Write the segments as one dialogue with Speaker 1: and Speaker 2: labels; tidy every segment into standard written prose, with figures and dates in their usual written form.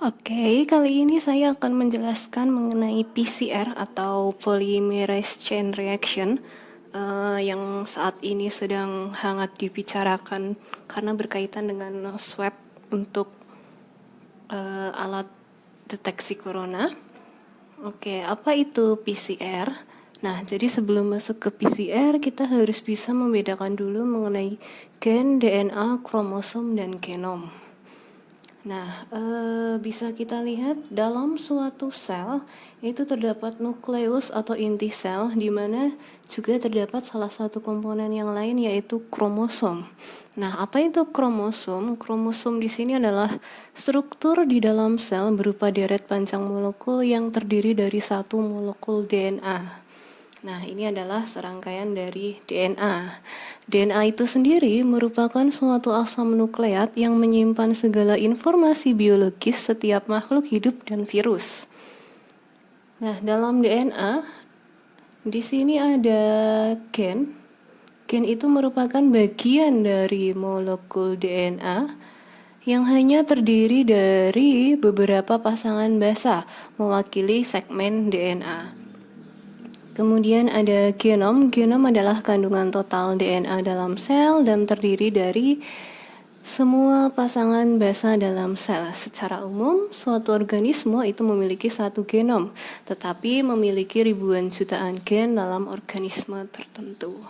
Speaker 1: Oke, kali ini saya akan menjelaskan mengenai PCR atau Polymerase Chain Reaction yang saat ini sedang hangat dibicarakan karena berkaitan dengan swab untuk alat deteksi corona. Oke, apa itu PCR? Nah, jadi sebelum masuk ke PCR, kita harus bisa membedakan dulu mengenai gen, DNA, kromosom, dan genom. Nah, bisa kita lihat dalam suatu sel itu terdapat nukleus atau inti sel, di mana juga terdapat salah satu komponen yang lain yaitu kromosom. Nah, apa itu kromosom? Kromosom di sini adalah struktur di dalam sel berupa deret panjang molekul yang terdiri dari satu molekul DNA. Nah, ini adalah serangkaian dari DNA. DNA itu sendiri merupakan suatu asam nukleat yang menyimpan segala informasi biologis setiap makhluk hidup dan virus. Nah, dalam DNA, di sini ada gen. Gen itu merupakan bagian dari molekul DNA yang hanya terdiri dari beberapa pasangan basa mewakili segmen DNA. Kemudian ada genom. Genom adalah kandungan total DNA dalam sel dan terdiri dari semua pasangan basa dalam sel. Secara umum, suatu organisme itu memiliki satu genom, tetapi memiliki ribuan jutaan gen dalam organisme tertentu.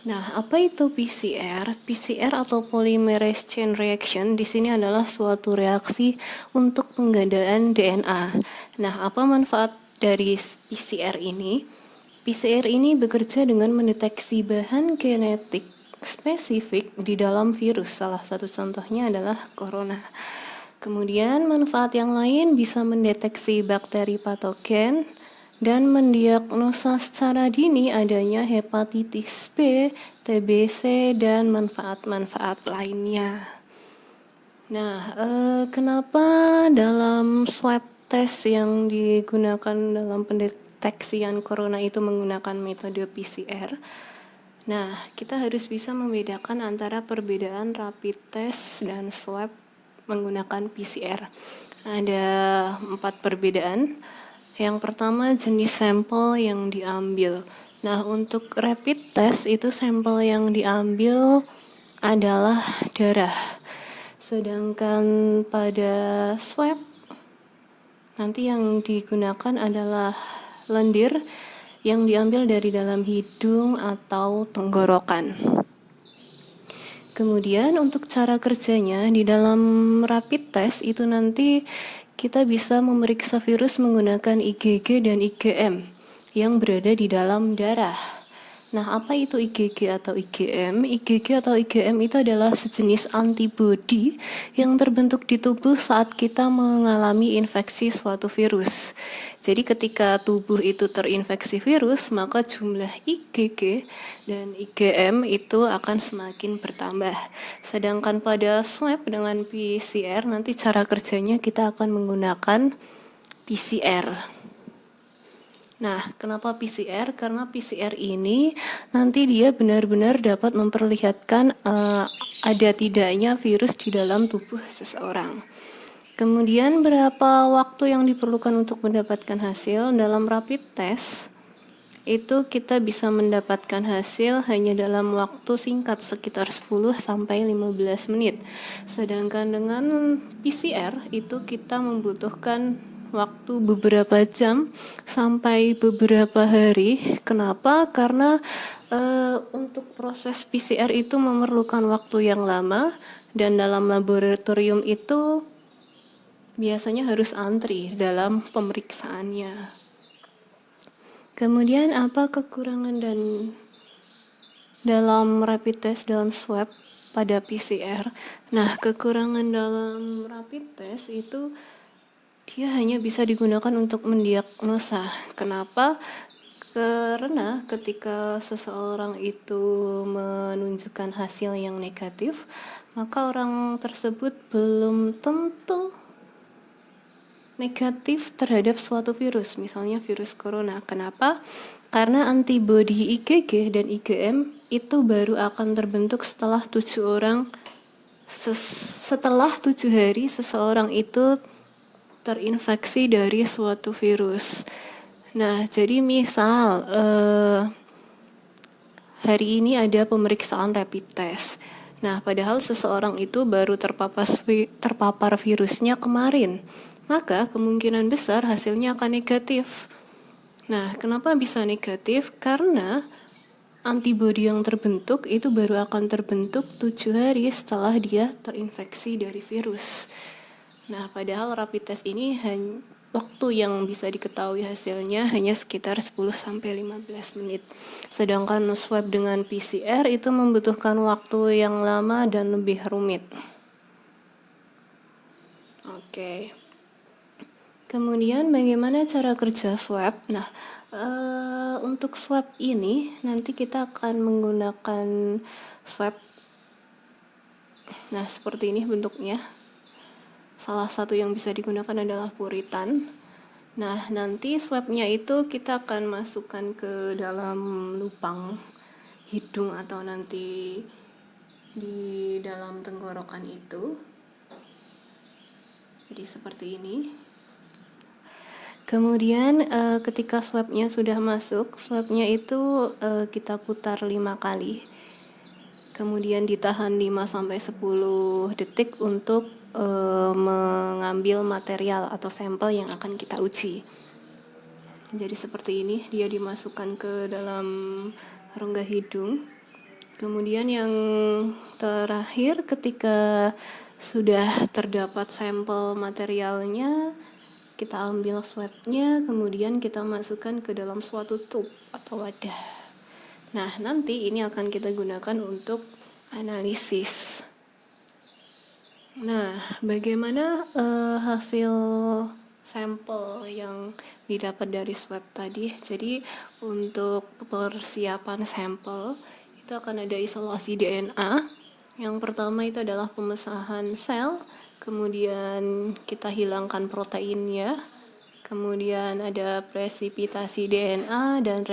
Speaker 1: Nah, apa itu PCR? PCR atau Polymerase Chain Reaction di sini adalah suatu reaksi untuk penggandaan DNA. Nah, apa manfaat dari PCR ini? PCR ini bekerja dengan mendeteksi bahan genetik spesifik di dalam virus. Salah satu contohnya adalah corona. Kemudian manfaat yang lain bisa mendeteksi bakteri patogen dan mendiagnosa secara dini adanya hepatitis B, TBC, dan manfaat-manfaat lainnya. Nah, kenapa dalam swab test yang digunakan dalam pendeteksian corona itu menggunakan metode PCR? Nah, kita harus bisa membedakan antara perbedaan rapid test dan swab menggunakan PCR. Ada 4 perbedaan. Yang pertama, jenis sampel yang diambil. Nah, untuk rapid test itu sampel yang diambil adalah darah. Sedangkan pada swab nanti yang digunakan adalah lendir yang diambil dari dalam hidung atau tenggorokan. Kemudian untuk cara kerjanya di dalam rapid test itu nanti kita bisa memeriksa virus menggunakan IgG dan IgM yang berada di dalam darah. Nah, apa itu IgG atau IgM? IgG atau IgM itu adalah sejenis antibodi yang terbentuk di tubuh saat kita mengalami infeksi suatu virus. Jadi ketika tubuh itu terinfeksi virus, maka jumlah IgG dan IgM itu akan semakin bertambah. Sedangkan pada swab dengan PCR, nanti cara kerjanya kita akan menggunakan PCR. Nah, kenapa PCR? Karena PCR ini nanti dia benar-benar dapat memperlihatkan ada tidaknya virus di dalam tubuh seseorang. Kemudian berapa waktu yang diperlukan untuk mendapatkan hasil? Dalam rapid test itu kita bisa mendapatkan hasil hanya dalam waktu singkat sekitar 10 sampai 15 menit. Sedangkan dengan PCR itu kita membutuhkan waktu beberapa jam sampai beberapa hari. Kenapa? Karena untuk proses PCR itu memerlukan waktu yang lama dan dalam laboratorium itu biasanya harus antri dalam pemeriksaannya. Kemudian apa kekurangan dan dalam rapid test dalam swab pada PCR? Nah, kekurangan dalam rapid test itu dia hanya bisa digunakan untuk mendiagnosa. Kenapa? Karena ketika seseorang itu menunjukkan hasil yang negatif, maka orang tersebut belum tentu negatif terhadap suatu virus, misalnya virus corona. Kenapa? Karena antibodi IgG dan IgM itu baru akan terbentuk setelah 7 orang setelah 7 hari seseorang itu terinfeksi dari suatu virus. Nah, jadi misal hari ini ada pemeriksaan rapid test. Nah, padahal seseorang itu baru terpapar virusnya kemarin, maka kemungkinan besar hasilnya akan negatif. Nah, kenapa bisa negatif? Karena antibodi yang terbentuk itu baru akan terbentuk 7 hari setelah dia terinfeksi dari virus. Nah, padahal rapid test ini waktu yang bisa diketahui hasilnya hanya sekitar 10-15 menit. Sedangkan swab dengan PCR itu membutuhkan waktu yang lama dan lebih rumit. Oke. Kemudian bagaimana cara kerja swab? Nah, untuk swab ini nanti kita akan menggunakan swab. Nah, seperti ini bentuknya. Salah satu yang bisa digunakan adalah puritan. Nah, nanti swabnya itu kita akan masukkan ke dalam lubang hidung atau nanti di dalam tenggorokan itu. Jadi seperti ini. Kemudian ketika swabnya sudah masuk, swabnya itu kita putar 5 kali. Kemudian ditahan 5-10 detik untuk mengambil material atau sampel yang akan kita uji. Jadi seperti ini, dia dimasukkan ke dalam rongga hidung. Kemudian yang terakhir ketika sudah terdapat sampel materialnya, kita ambil swabnya, kemudian kita masukkan ke dalam suatu tube atau wadah. Nah, nanti ini akan kita gunakan untuk analisis. Nah, bagaimana hasil sampel yang didapat dari swab tadi? Jadi, untuk persiapan sampel, itu akan ada isolasi DNA. Yang pertama itu adalah pemesahan sel, kemudian kita hilangkan proteinnya, kemudian ada presipitasi DNA dan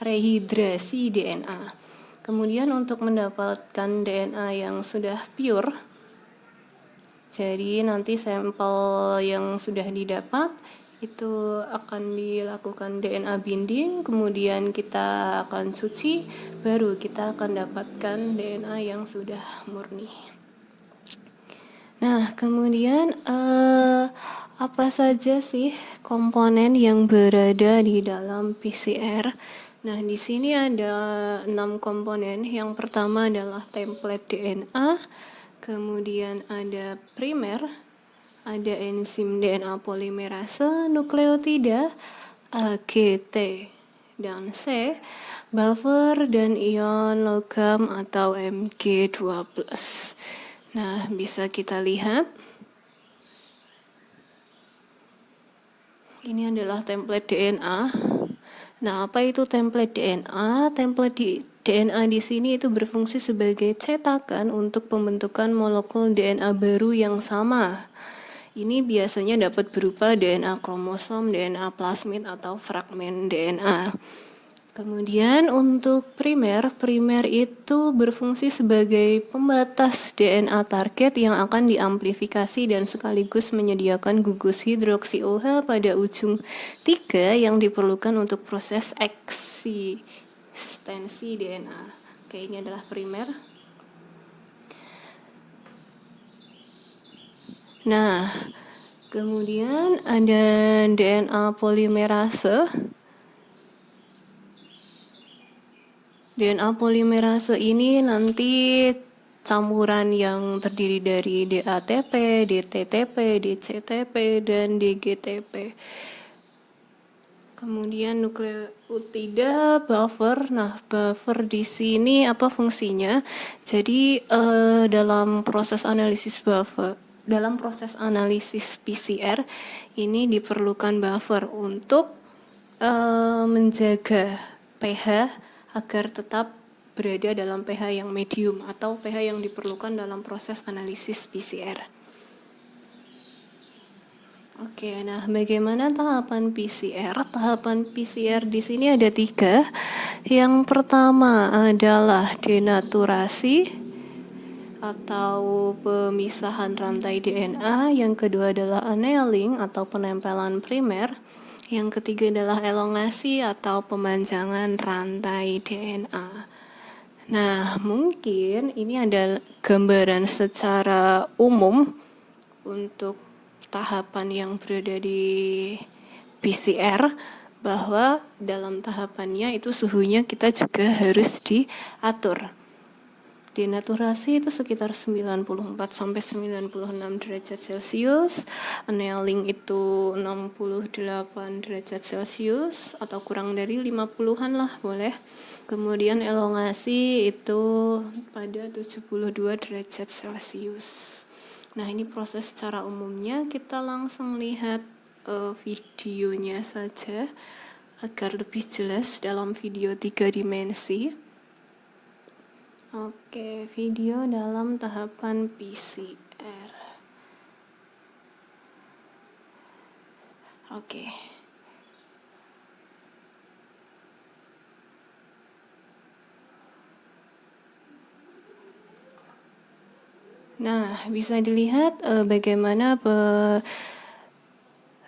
Speaker 1: rehidrasi DNA. Kemudian untuk mendapatkan DNA yang sudah pure, jadi nanti sampel yang sudah didapat itu akan dilakukan DNA binding, kemudian kita akan cuci, baru kita akan dapatkan DNA yang sudah murni. Nah, kemudian apa saja sih komponen yang berada di dalam PCR? Nah, di sini ada 6 komponen. Yang pertama adalah template DNA, kemudian ada primer, ada enzim DNA polimerase, nukleotida, A, G, T, dan C, buffer, dan ion logam atau Mg2+. Nah, bisa kita lihat. Ini adalah template DNA. Nah, apa itu template DNA? Template DNA di sini itu berfungsi sebagai cetakan untuk pembentukan molekul DNA baru yang sama. Ini biasanya dapat berupa DNA kromosom, DNA plasmid, atau fragmen DNA. Kemudian untuk primer itu berfungsi sebagai pembatas DNA target yang akan diamplifikasi dan sekaligus menyediakan gugus hidroksi OH pada ujung 3 yang diperlukan untuk proses eksistensi DNA. Oke, ini adalah primer. Nah, kemudian ada DNA polimerase. DNA polimerase ini nanti campuran yang terdiri dari DATP, DTTP, DCTP, dan DGTP. Kemudian nukleotida, buffer. Nah, buffer di sini apa fungsinya? Jadi dalam proses analisis PCR ini diperlukan buffer untuk menjaga pH agar tetap berada dalam pH yang medium atau pH yang diperlukan dalam proses analisis PCR. Oke, nah bagaimana tahapan PCR? Tahapan PCR di sini ada 3. Yang pertama adalah denaturasi. atau pemisahan rantai DNA, yang kedua adalah annealing atau penempelan primer, yang ketiga adalah elongasi atau pemanjangan rantai DNA. Nah, mungkin ini ada gambaran secara umum untuk tahapan yang berada di PCR, bahwa dalam tahapannya itu suhunya kita juga harus diatur. Denaturasi itu sekitar 94 sampai 96 derajat Celcius, annealing itu 68 derajat Celcius atau kurang dari 50-an lah boleh. Kemudian elongasi itu pada 72 derajat Celcius. Nah, ini proses secara umumnya. Kita langsung lihat videonya saja agar lebih jelas dalam video 3 dimensi. Oke, video dalam tahapan PCR. Oke. Nah, bisa dilihat bagaimana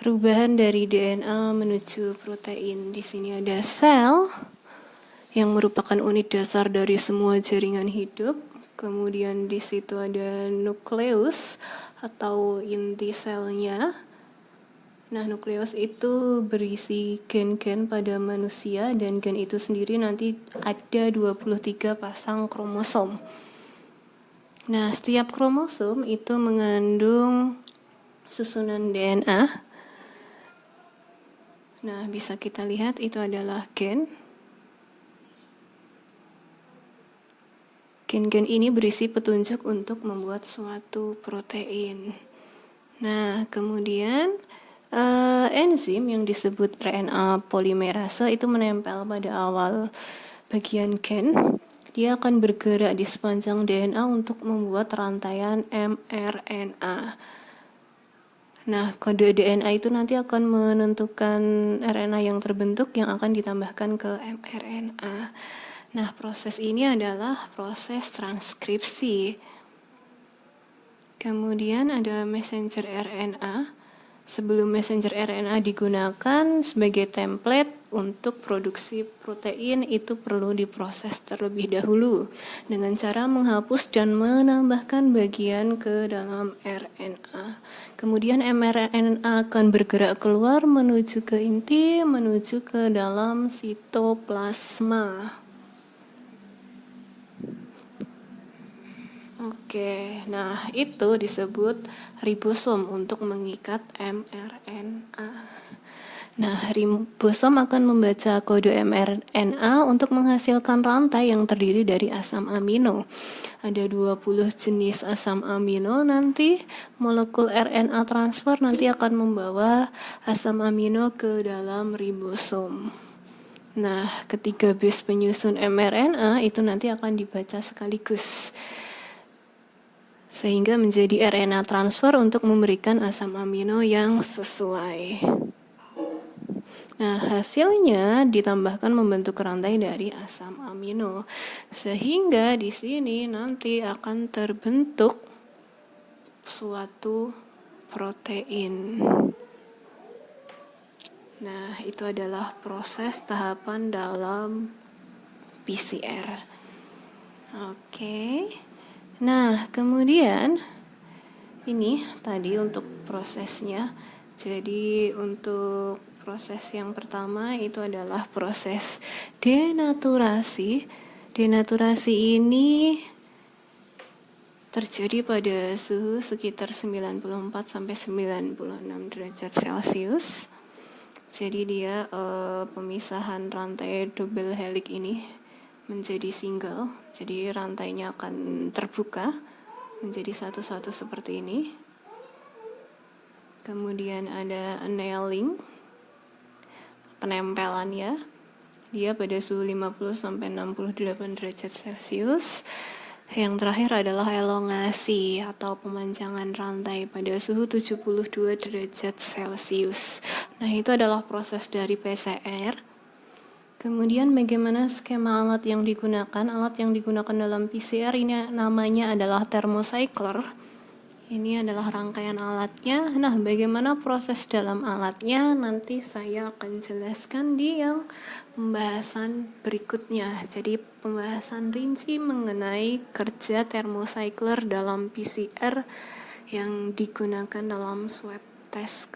Speaker 1: perubahan dari DNA menuju protein. Di sini ada sel yang merupakan unit dasar dari semua jaringan hidup. Kemudian di situ ada nukleus atau inti selnya. Nah, nukleus itu berisi gen-gen pada manusia, dan gen itu sendiri nanti ada 23 pasang kromosom. Nah, setiap kromosom itu mengandung susunan DNA. Nah, bisa kita lihat itu adalah gen. Gen-gen ini berisi petunjuk untuk membuat suatu protein. Nah, kemudian enzim yang disebut RNA polimerase itu menempel pada awal bagian gen. Dia akan bergerak di sepanjang DNA untuk membuat rantaian mRNA. Nah, kode DNA itu nanti akan menentukan RNA yang terbentuk yang akan ditambahkan ke mRNA. Nah, proses ini adalah proses transkripsi. Kemudian ada messenger RNA. Sebelum messenger RNA digunakan sebagai template untuk produksi protein, itu perlu diproses terlebih dahulu dengan cara menghapus dan menambahkan bagian ke dalam RNA. Kemudian mRNA akan bergerak keluar menuju ke inti, menuju ke dalam sitoplasma. Oke, nah itu disebut ribosom untuk mengikat mRNA. Nah, ribosom akan membaca kode mRNA untuk menghasilkan rantai yang terdiri dari asam amino. Ada 20 jenis asam amino nanti. Molekul RNA transfer nanti akan membawa asam amino ke dalam ribosom. Nah, ketiga base penyusun mRNA itu nanti akan dibaca sekaligus, sehingga menjadi RNA transfer untuk memberikan asam amino yang sesuai. Nah, hasilnya ditambahkan membentuk rantai dari asam amino, sehingga di sini nanti akan terbentuk suatu protein. Nah, itu adalah proses tahapan dalam PCR. Oke. Nah, kemudian ini tadi untuk prosesnya. Jadi untuk proses yang pertama itu adalah proses denaturasi. Denaturasi ini terjadi pada suhu sekitar 94 sampai 96 derajat Celcius. Jadi dia pemisahan rantai double helix ini menjadi single, jadi rantainya akan terbuka menjadi satu-satu seperti ini. Kemudian ada annealing, penempelan ya, dia pada suhu 50 sampai 68 derajat Celcius. Yang terakhir adalah elongasi atau pemanjangan rantai pada suhu 72 derajat Celcius. Nah, itu adalah proses dari PCR. Kemudian bagaimana skema alat yang digunakan? Alat yang digunakan dalam PCR ini namanya adalah thermocycler. Ini adalah rangkaian alatnya. Nah, bagaimana proses dalam alatnya? Nanti saya akan jelaskan di yang pembahasan berikutnya. Jadi, pembahasan rinci mengenai kerja thermocycler dalam PCR yang digunakan dalam swab test